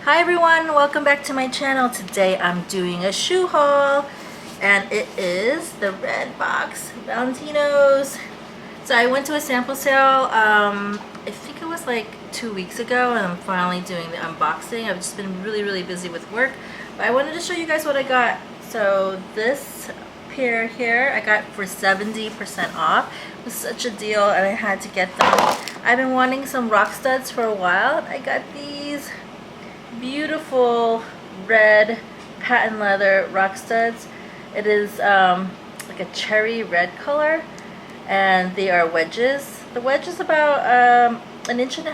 Hi everyone, welcome back to my channel. Today I'm doing a shoe haul and it is the red box Valentino's. So I went to a sample sale, I think it was like 2 weeks ago, and I'm finally doing the unboxing. I've just been really busy with work, but I wanted to show you guys what I got. So this pair here I got for 70% off. It was such a deal and I had to get them. I've been wanting some Rockstuds for a while and I got these beautiful red patent leather Rockstuds. It is like a cherry red color and they are wedges. The wedge is about 1.5 inches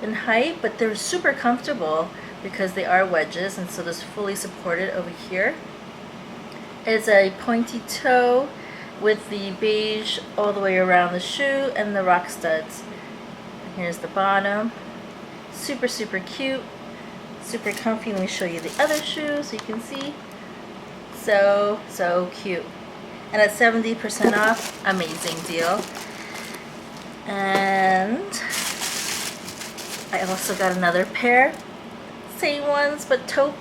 in height, but they're super comfortable because they are wedges, and so it's fully supported over here. It's a pointy toe with the beige all the way around the shoe and the Rockstuds. And here's the bottom. Super cute, super comfy. Let me show you the other shoe so you can see. So cute. And at 70% off, amazing deal. And I also got another pair, same ones but taupe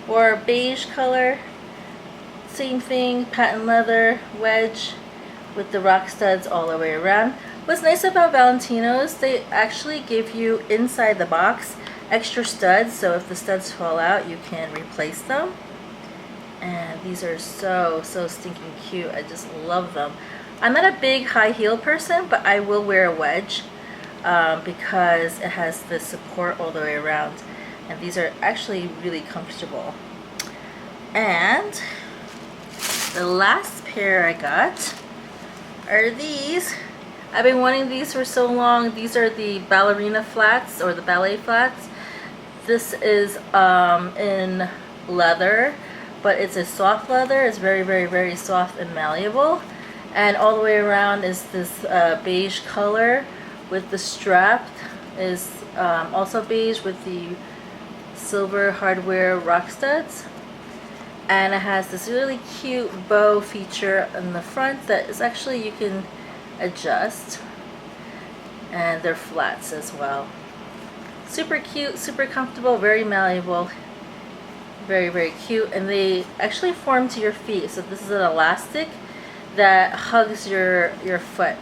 or beige color. Same thing, patent leather wedge with the Rockstuds all the way around. What's nice about Valentino's, they actually give you inside the box extra studs, so if the studs fall out you can replace them. And these are so stinking cute. I just love them. I'm not a big high heel person, but I will wear a wedge because it has the support all the way around, and these are actually really comfortable. And the last pair I got are these. I've been wanting these for so long. These are the ballerina flats or the ballet flats. This is in leather, but it's a soft leather. It's very soft and malleable, and all the way around is this beige color with the strap is also beige with the silver hardware Rockstuds. And it has this really cute bow feature in the front that is actually you can adjust, and they're flats as well. Super cute, super comfortable, very malleable, very cute, and they actually form to your feet. So this is an elastic that hugs your foot.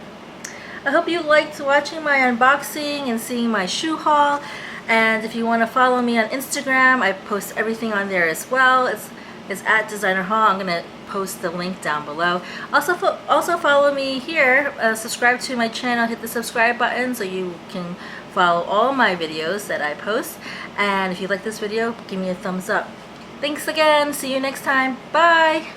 I hope you liked watching my unboxing and seeing my shoe haul. And if you want to follow me on Instagram, I post everything on there as well. It's at Designer Haul. I'm gonna post the link down below. Also follow me here. Subscribe to my channel. Hit the subscribe button so you can follow all my videos that I post. And if you like this video, give me a thumbs up. Thanks again. See you next time. Bye.